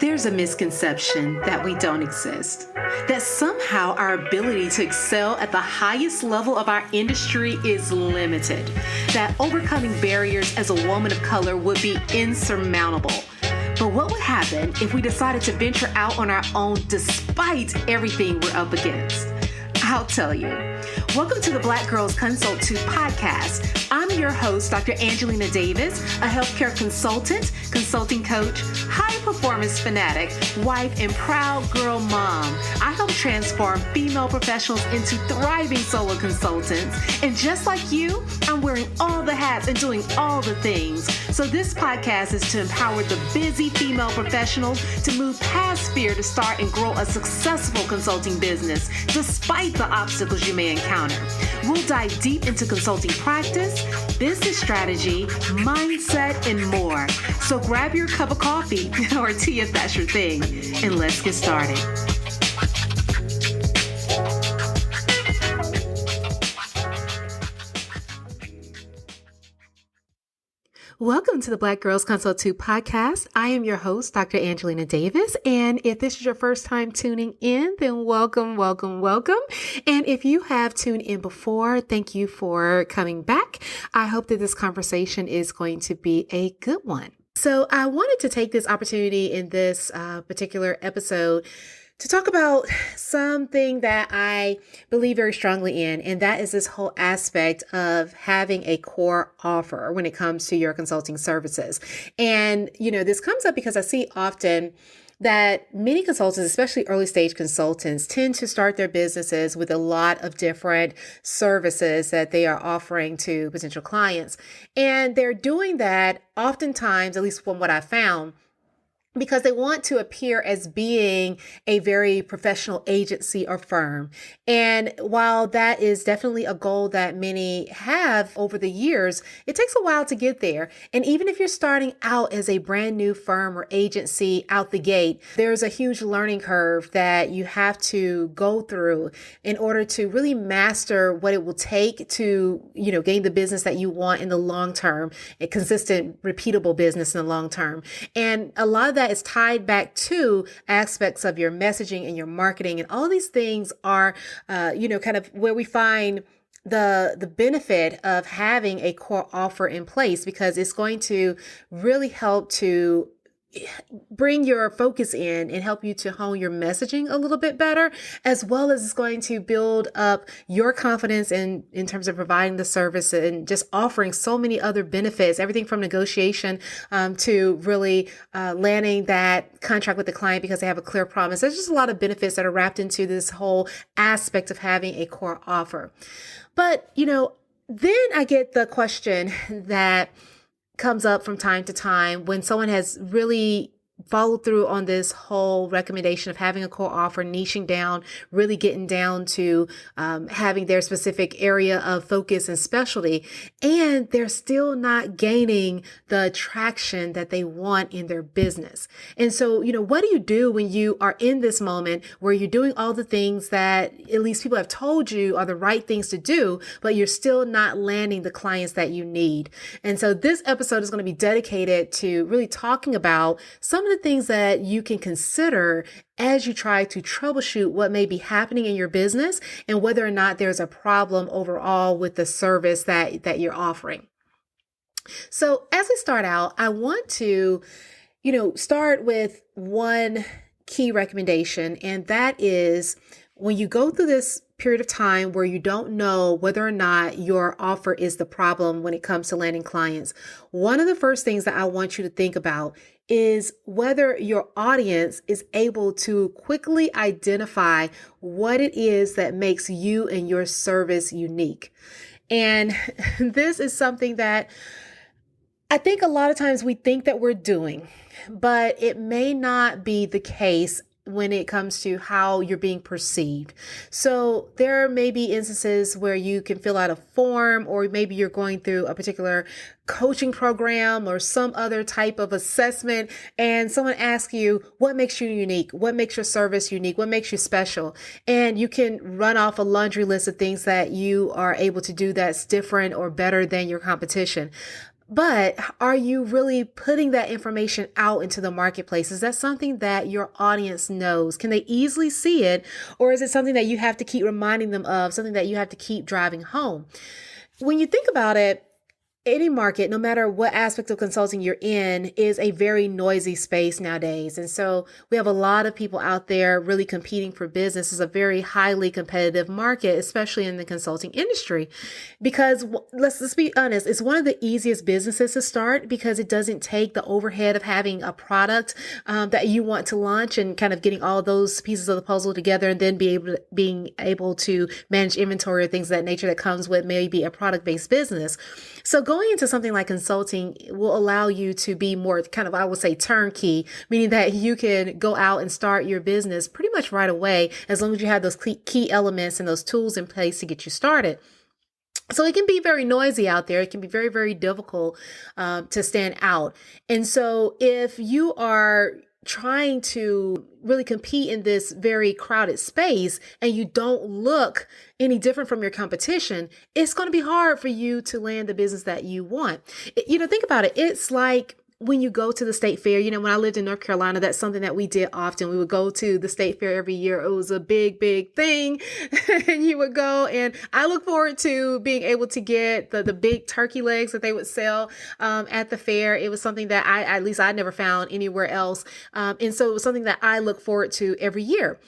There's a misconception that we don't exist, that somehow our ability to excel at the highest level of our industry is limited, that overcoming barriers as a woman of color would be insurmountable. But what would happen if we decided to venture out on our own despite everything we're up against? I'll tell you. Welcome to the Black Girls Consult 2 podcast. I'm your host, Dr. Angelina Davis, a healthcare consultant, consulting coach, high performance fanatic, wife, and proud girl mom. I help transform female professionals into thriving solo consultants. And just like you, I'm wearing all the hats and doing all the things. So this podcast is to empower the busy female professionals to move past fear to start and grow a successful consulting business, despite the obstacles you may encounter. We'll dive deep into consulting practice, business strategy, mindset, and more. So grab your cup of coffee or tea if that's your thing, and let's get started. Welcome to the Black Girls Consult 2 podcast. I am your host, Dr. Angelina Davis. And if this is your first time tuning in, then welcome. And if you have tuned in before, thank you for coming back. I hope that this conversation is going to be a good one. So I wanted to take this opportunity in this particular episode to talk about something that I believe very strongly in, and that is this whole aspect of having a core offer when it comes to your consulting services. And, this comes up because I see often that many consultants, especially early stage consultants, tend to start their businesses with a lot of different services that they are offering to potential clients. And they're doing that oftentimes, at least from what I found, because they want to appear as being a very professional agency or firm. And while that is definitely a goal that many have over the years, it takes a while to get there. And even if you're starting out as a brand new firm or agency out the gate, there's a huge learning curve that you have to go through in order to really master what it will take to, gain the business that you want in the long term, a consistent, repeatable business in the long term. And a lot of that is tied back to aspects of your messaging and your marketing. And all these things are, kind of where we find the benefit of having a core offer in place, because it's going to really help to bring your focus in and help you to hone your messaging a little bit better, as well as it's going to build up your confidence in terms of providing the service and just offering so many other benefits, everything from negotiation to really landing that contract with the client because they have a clear promise. There's just a lot of benefits that are wrapped into this whole aspect of having a core offer. But, then I get the question that comes up from time to time when someone has really followed through on this whole recommendation of having a core offer, niching down, really getting down to having their specific area of focus and specialty, and they're still not gaining the traction that they want in their business. And so, what do you do when you are in this moment where you're doing all the things that at least people have told you are the right things to do, but you're still not landing the clients that you need? And so this episode is going to be dedicated to really talking about some of the things that you can consider as you try to troubleshoot what may be happening in your business and whether or not there's a problem overall with the service that you're offering. So as we start out, I want to, start with one key recommendation, and that is when you go through this period of time where you don't know whether or not your offer is the problem when it comes to landing clients, one of the first things that I want you to think about is whether your audience is able to quickly identify what it is that makes you and your service unique. And this is something that I think a lot of times we think that we're doing, but it may not be the case when it comes to how you're being perceived. So there may be instances where you can fill out a form, or maybe you're going through a particular coaching program or some other type of assessment, and someone asks you, what makes you unique? What makes your service unique? What makes you special? And you can run off a laundry list of things that you are able to do that's different or better than your competition. But are you really putting that information out into the marketplace? Is that something that your audience knows? Can they easily see it? Or is it something that you have to keep reminding them of, something that you have to keep driving home? When you think about it, any market, no matter what aspect of consulting you're in, is a very noisy space nowadays. And so we have a lot of people out there really competing for business. It's a very highly competitive market, especially in the consulting industry, because let's be honest, it's one of the easiest businesses to start because it doesn't take the overhead of having a product that you want to launch and kind of getting all those pieces of the puzzle together and then being able to manage inventory or things of that nature that comes with maybe a product-based business. So going into something like consulting will allow you to be more kind of, I would say, turnkey, meaning that you can go out and start your business pretty much right away, as long as you have those key elements and those tools in place to get you started. So it can be very noisy out there. It can be very, very difficult to stand out. And so if you are trying to really compete in this very crowded space and you don't look any different from your competition, it's going to be hard for you to land the business that you want. Think about it. It's like when you go to the state fair, when I lived in North Carolina, that's something that we did often. We would go to the state fair every year. It was a big, big thing. And you would go, and I look forward to being able to get the big turkey legs that they would sell at the fair. It was something that I never found anywhere else. And so it was something that I look forward to every year.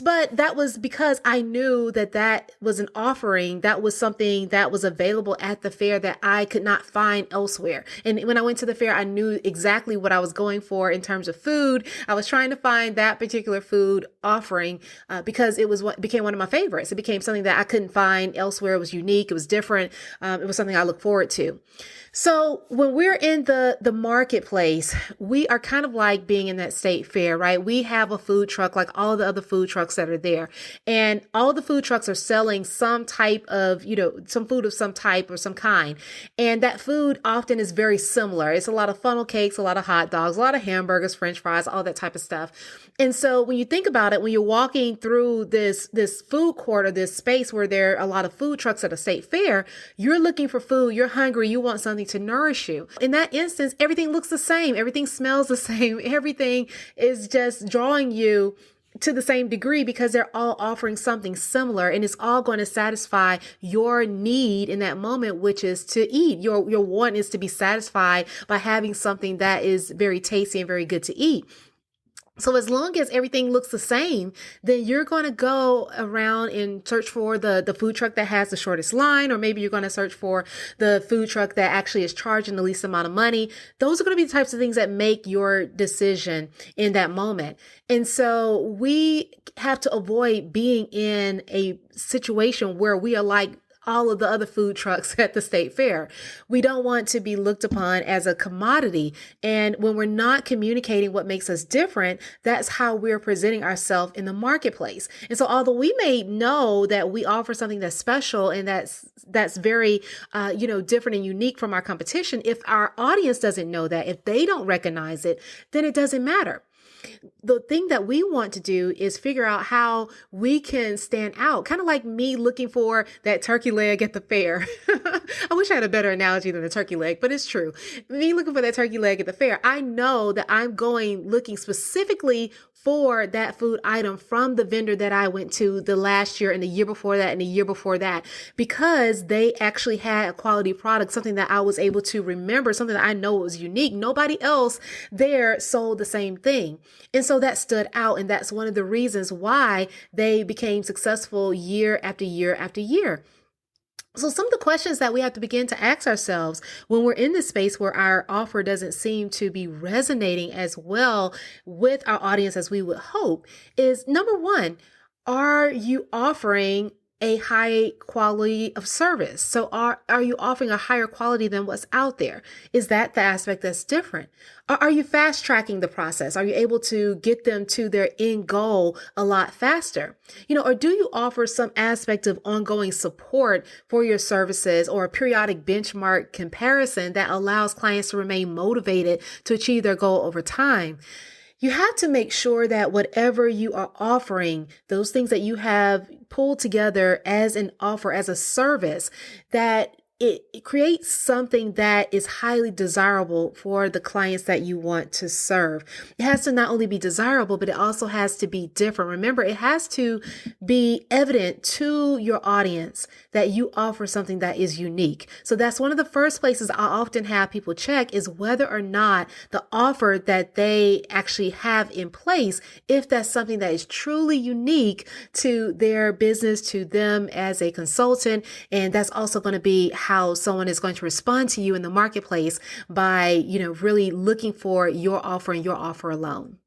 But that was because I knew that was an offering. That was something that was available at the fair that I could not find elsewhere. And when I went to the fair, I knew exactly what I was going for in terms of food. I was trying to find that particular food offering because it became one of my favorites. It became something that I couldn't find elsewhere. It was unique. It was different. It was something I look forward to. So when we're in the marketplace, we are kind of like being in that state fair, right? We have a food truck like all the other food trucks that are there. And all the food trucks are selling some type of, some food of some type or some kind. And that food often is very similar. It's a lot of funnel cakes, a lot of hot dogs, a lot of hamburgers, French fries, all that type of stuff. And so when you think about it, when you're walking through this food court or this space where there are a lot of food trucks at a state fair, you're looking for food, you're hungry, you want something to nourish you. In that instance, everything looks the same. Everything smells the same. Everything is just drawing you to the same degree because they're all offering something similar, and it's all going to satisfy your need in that moment, which is to eat. Your want is to be satisfied by having something that is very tasty and very good to eat. So as long as everything looks the same, then you're going to go around and search for the food truck that has the shortest line, or maybe you're going to search for the food truck that actually is charging the least amount of money. Those are going to be the types of things that make your decision in that moment. And so we have to avoid being in a situation where we are like all of the other food trucks at the state fair. We don't want to be looked upon as a commodity. And when we're not communicating what makes us different, that's how we're presenting ourselves in the marketplace. And so although we may know that we offer something that's special and that's very, different and unique from our competition, if our audience doesn't know that, if they don't recognize it, then it doesn't matter. The thing that we want to do is figure out how we can stand out, kind of like me looking for that turkey leg at the fair. I wish I had a better analogy than the turkey leg, but it's true. Me looking for that turkey leg at the fair, I know that I'm looking specifically for that food item from the vendor that I went to the last year and the year before that and the year before that, because they actually had a quality product, something that I was able to remember, something that I know was unique. Nobody else there sold the same thing. And so that stood out. And that's one of the reasons why they became successful year after year after year. So some of the questions that we have to begin to ask ourselves when we're in this space where our offer doesn't seem to be resonating as well with our audience as we would hope is, number one, are you offering a high quality of service? So are you offering a higher quality than what's out there? Is that the aspect that's different? Are you fast tracking the process? Are you able to get them to their end goal a lot faster? Or do you offer some aspect of ongoing support for your services or a periodic benchmark comparison that allows clients to remain motivated to achieve their goal over time? You have to make sure that whatever you are offering, those things that you have pulled together as an offer, as a service, that it creates something that is highly desirable for the clients that you want to serve. It has to not only be desirable, but it also has to be different. Remember, it has to be evident to your audience that you offer something that is unique. So that's one of the first places I often have people check is whether or not the offer that they actually have in place, if that's something that is truly unique to their business, to them as a consultant. And that's also going to be how someone is going to respond to you in the marketplace by, really looking for your offer and your offer alone.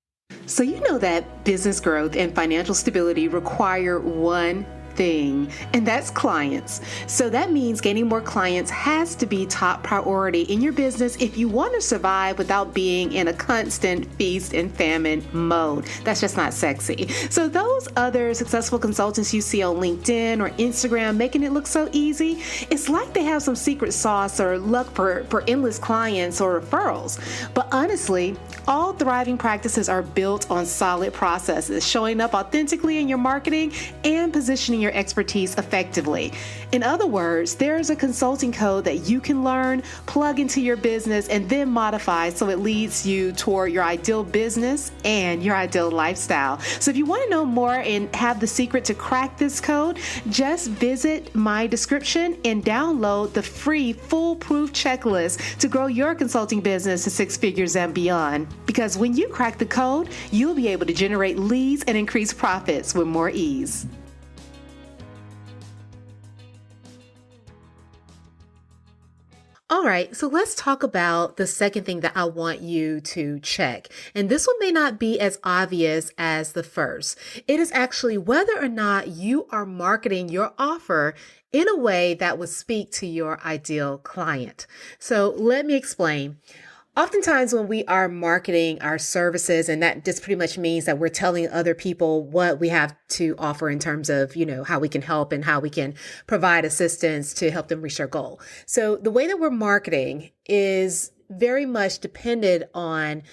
So you know that business growth and financial stability require one thing, and that's clients. So that means gaining more clients has to be top priority in your business if you want to survive without being in a constant feast and famine mode. That's just not sexy. So those other successful consultants you see on LinkedIn or Instagram making it look so easy, it's like they have some secret sauce or luck for endless clients or referrals. But honestly, all thriving practices are built on solid processes, showing up authentically in your marketing and positioning your expertise effectively. In other words, there's a consulting code that you can learn, plug into your business, and then modify so it leads you toward your ideal business and your ideal lifestyle. So if you want to know more and have the secret to crack this code, just visit my description and download the free foolproof checklist to grow your consulting business to six figures and beyond. Because when you crack the code, you'll be able to generate leads and increase profits with more ease. All right, so let's talk about the second thing that I want you to check. And this one may not be as obvious as the first. It is actually whether or not you are marketing your offer in a way that would speak to your ideal client. So let me explain. Oftentimes when we are marketing our services, and that just pretty much means that we're telling other people what we have to offer in terms of, how we can help and how we can provide assistance to help them reach their goal. So the way that we're marketing is very much dependent on,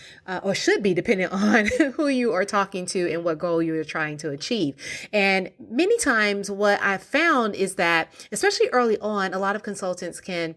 or should be dependent on who you are talking to and what goal you're trying to achieve. And many times what I've found is that, especially early on, a lot of consultants can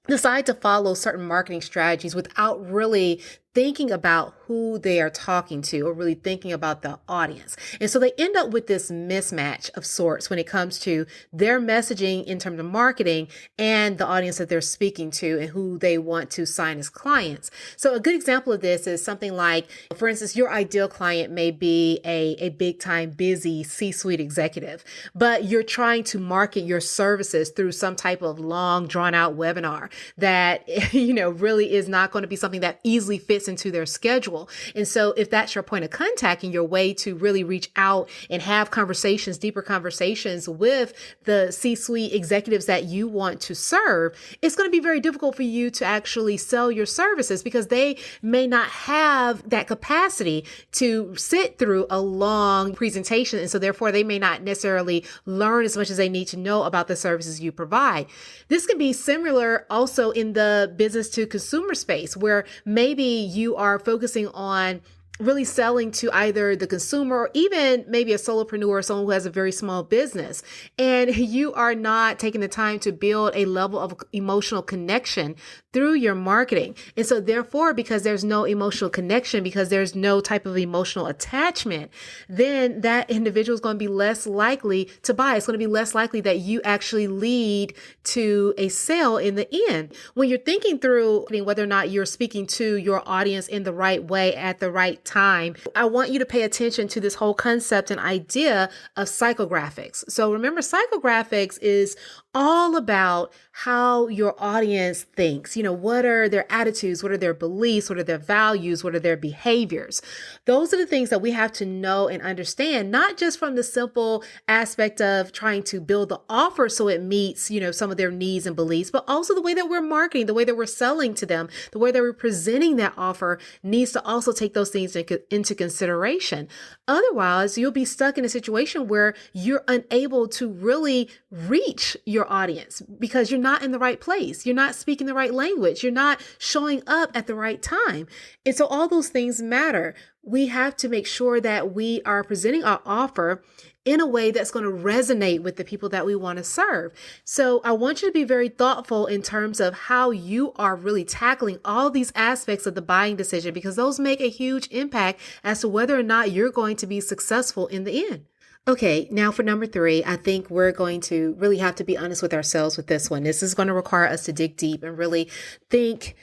decide to follow certain marketing strategies without really thinking about who they are talking to or really thinking about the audience. And so they end up with this mismatch of sorts when it comes to their messaging in terms of marketing and the audience that they're speaking to and who they want to sign as clients. So a good example of this is something like, for instance, your ideal client may be a big time busy C-suite executive, but you're trying to market your services through some type of long drawn out webinar that, really is not going to be something that easily fits into their schedule. And so if that's your point of contact and your way to really reach out and have conversations, deeper conversations with the C-suite executives that you want to serve, it's going to be very difficult for you to actually sell your services because they may not have that capacity to sit through a long presentation. And so therefore they may not necessarily learn as much as they need to know about the services you provide. This can be similar also in the business to consumer space where maybe you are focusing on really selling to either the consumer or even maybe a solopreneur or someone who has a very small business. And you are not taking the time to build a level of emotional connection through your marketing. And so therefore, because there's no emotional connection, because there's no type of emotional attachment, then that individual is going to be less likely to buy. It's going to be less likely that you actually lead to a sale in the end. When you're thinking through whether or not you're speaking to your audience in the right way at the right time, I want you to pay attention to this whole concept and idea of psychographics. So remember, psychographics is all about how your audience thinks. What are their attitudes? What are their beliefs? What are their values? What are their behaviors? Those are the things that we have to know and understand, not just from the simple aspect of trying to build the offer so it meets, some of their needs and beliefs, but also the way that we're marketing, the way that we're selling to them, the way that we're presenting that offer needs to also take those things into consideration. Otherwise, you'll be stuck in a situation where you're unable to really reach your audience because you're not in the right place. You're not speaking the right language. You're not showing up at the right time. And so all those things matter. We have to make sure that we are presenting our offer in a way that's going to resonate with the people that we want to serve. So I want you to be very thoughtful in terms of how you are really tackling all these aspects of the buying decision, because those make a huge impact as to whether or not you're going to be successful in the end. Okay, now for number 3, I think we're going to really have to be honest with ourselves with this one. This is going to require us to dig deep and really think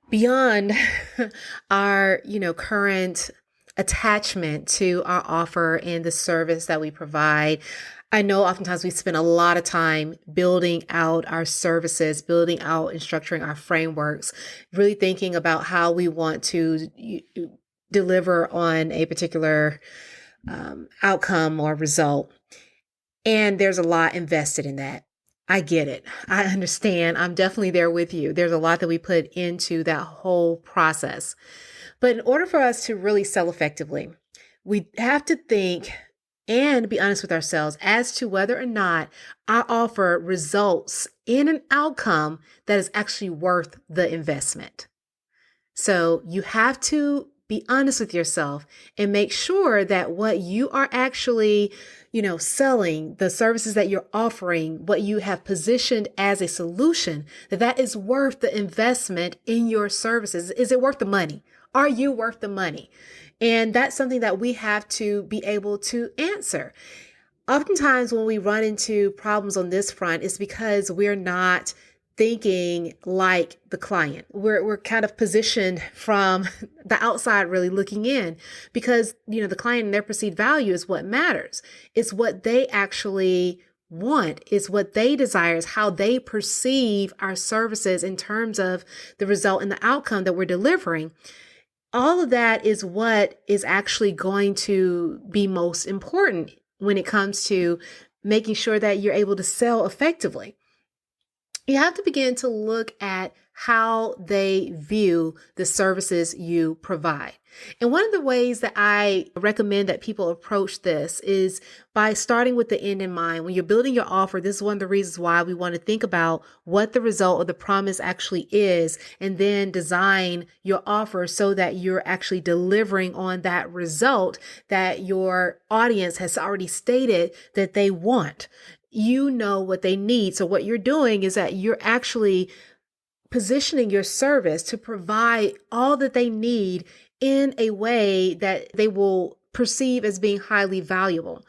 beyond our, current attachment to our offer and the service that we provide. I know oftentimes we spend a lot of time building out our services, building out and structuring our frameworks, really thinking about how we want to deliver on a particular outcome or result. And there's a lot invested in that. I get it. I understand. I'm definitely there with you. There's a lot that we put into that whole process. But in order for us to really sell effectively, we have to think and be honest with ourselves as to whether or not our offer results in an outcome that is actually worth the investment. So you have to be honest with yourself and make sure that what you are actually, selling, the services that you're offering, what you have positioned as a solution, that is worth the investment in your services. Is it worth the money? Are you worth the money? And that's something that we have to be able to answer. Oftentimes when we run into problems on this front, it's because we're not thinking like the client. We're kind of positioned from the outside, really looking in, because, the client and their perceived value is what matters. It's what they actually want, is what they desire, is how they perceive our services in terms of the result and the outcome that we're delivering. All of that is what is actually going to be most important when it comes to making sure that you're able to sell effectively. You have to begin to look at how they view the services you provide. And one of the ways that I recommend that people approach this is by starting with the end in mind. When you're building your offer, this is one of the reasons why we want to think about what the result of the promise actually is, and then design your offer so that you're actually delivering on that result that your audience has already stated that they want. You know what they need. So what you're doing is that you're actually positioning your service to provide all that they need in a way that they will perceive as being highly valuable.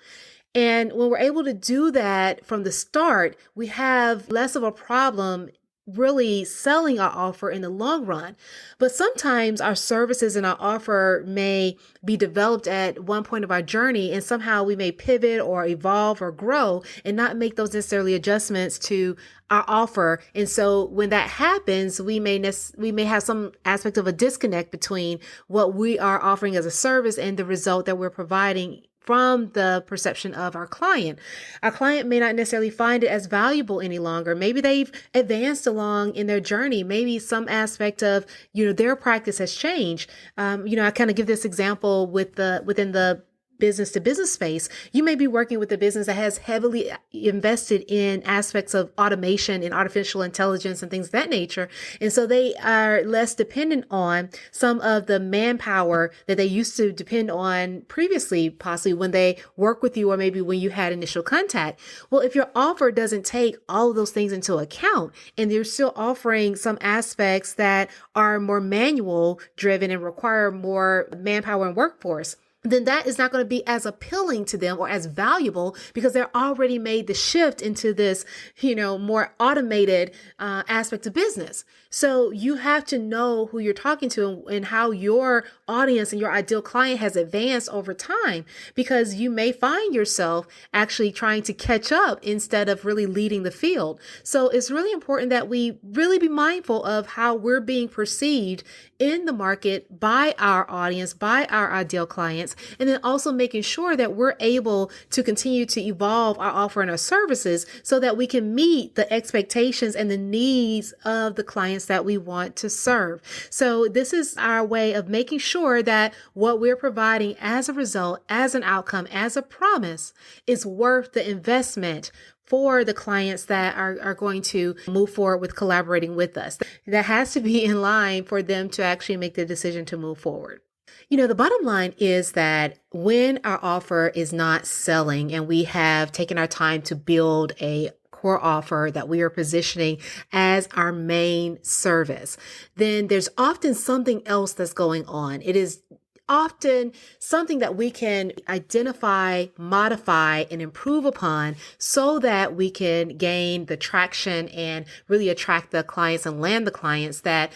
And when we're able to do that from the start, we have less of a problem really selling our offer in the long run. But sometimes our services and our offer may be developed at one point of our journey, and somehow we may pivot or evolve or grow and not make those necessarily adjustments to our offer. And so when that happens, we may have some aspect of a disconnect between what we are offering as a service and the result that we're providing from the perception of our client. Our client may not necessarily find it as valuable any longer. Maybe they've advanced along in their journey. Maybe some aspect of, their practice has changed. I kind of give this example within the business to business space. You may be working with a business that has heavily invested in aspects of automation and artificial intelligence and things of that nature. And so they are less dependent on some of the manpower that they used to depend on previously, possibly when they work with you or maybe when you had initial contact. Well, if your offer doesn't take all of those things into account and you're still offering some aspects that are more manual driven and require more manpower and workforce, then that is not going to be as appealing to them or as valuable, because they're already made the shift into this, more automated aspect of business. So you have to know who you're talking to and how your audience and your ideal client has advanced over time, because you may find yourself actually trying to catch up instead of really leading the field. So it's really important that we really be mindful of how we're being perceived in the market by our audience, by our ideal clients, and then also making sure that we're able to continue to evolve our offer and our services so that we can meet the expectations and the needs of the clients that we want to serve. So this is our way of making sure that what we're providing as a result, as an outcome, as a promise is worth the investment for the clients that are going to move forward with collaborating with us. That has to be in line for them to actually make the decision to move forward. The bottom line is that when our offer is not selling and we have taken our time to build a core offer that we are positioning as our main service, then there's often something else that's going on. It is often something that we can identify, modify, and improve upon so that we can gain the traction and really attract the clients and land the clients that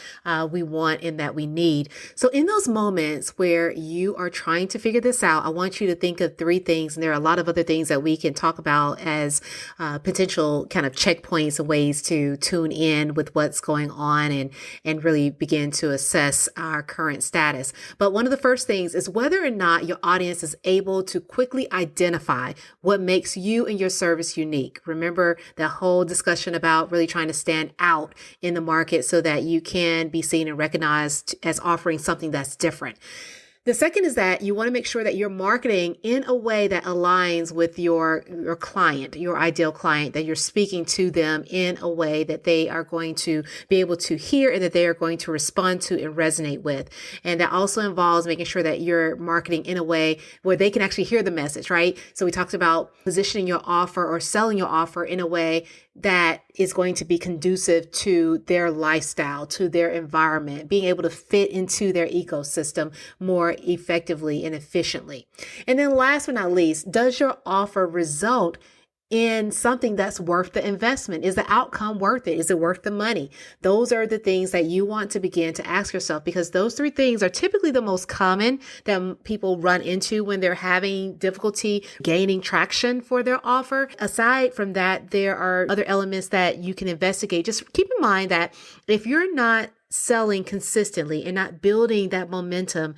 we want and that we need. So in those moments where you are trying to figure this out, I want you to think of 3 things. And there are a lot of other things that we can talk about as potential kind of checkpoints and ways to tune in with what's going on and really begin to assess our current status. But one of the first things is whether or not your audience is able to quickly identify what makes you and your service unique. Remember that whole discussion about really trying to stand out in the market so that you can be seen and recognized as offering something that's different. The second is that you want to make sure that you're marketing in a way that aligns with your client, your ideal client, that you're speaking to them in a way that they are going to be able to hear and that they are going to respond to and resonate with. And that also involves making sure that you're marketing in a way where they can actually hear the message, right? So we talked about positioning your offer or selling your offer in a way that is going to be conducive to their lifestyle, to their environment, being able to fit into their ecosystem more effectively and efficiently. And then last but not least, does your offer result in something that's worth the investment? Is the outcome worth it? Is it worth the money? Those are the things that you want to begin to ask yourself, because those 3 things are typically the most common that people run into when they're having difficulty gaining traction for their offer. Aside from that, there are other elements that you can investigate. Just keep in mind that if you're not selling consistently and not building that momentum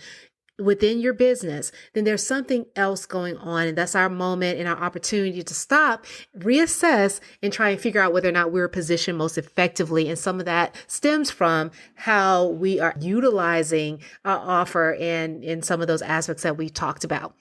within your business, then there's something else going on. And that's our moment and our opportunity to stop, reassess, and try and figure out whether or not we're positioned most effectively. And some of that stems from how we are utilizing our offer and in some of those aspects that we talked about.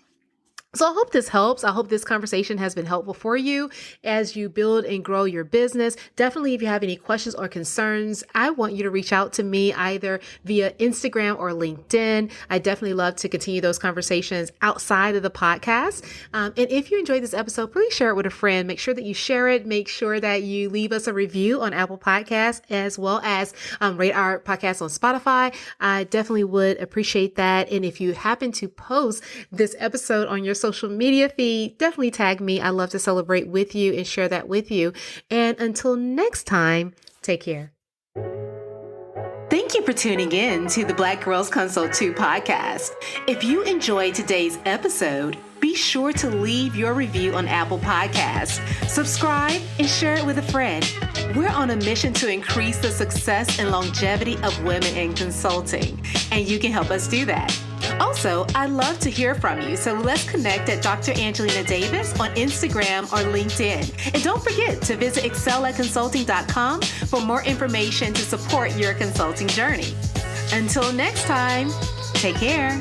So I hope this helps. I hope this conversation has been helpful for you as you build and grow your business. Definitely, if you have any questions or concerns, I want you to reach out to me either via Instagram or LinkedIn. I definitely love to continue those conversations outside of the podcast. And if you enjoyed this episode, please share it with a friend. Make sure that you share it. Make sure that you leave us a review on Apple Podcasts, as well as rate our podcast on Spotify. I definitely would appreciate that. And if you happen to post this episode on your social media feed, definitely tag me. I love to celebrate with you and share that with you. And until next time, take care. Thank you for tuning in to the Black Girls Consult 2 podcast. If you enjoyed today's episode, be sure to leave your review on Apple Podcasts, subscribe, and share it with a friend. We're on a mission to increase the success and longevity of women in consulting, and you can help us do that. Also, I'd love to hear from you, so let's connect at Dr. Angelina Davis on Instagram or LinkedIn. And don't forget to visit excelatconsulting.com for more information to support your consulting journey. Until next time, take care.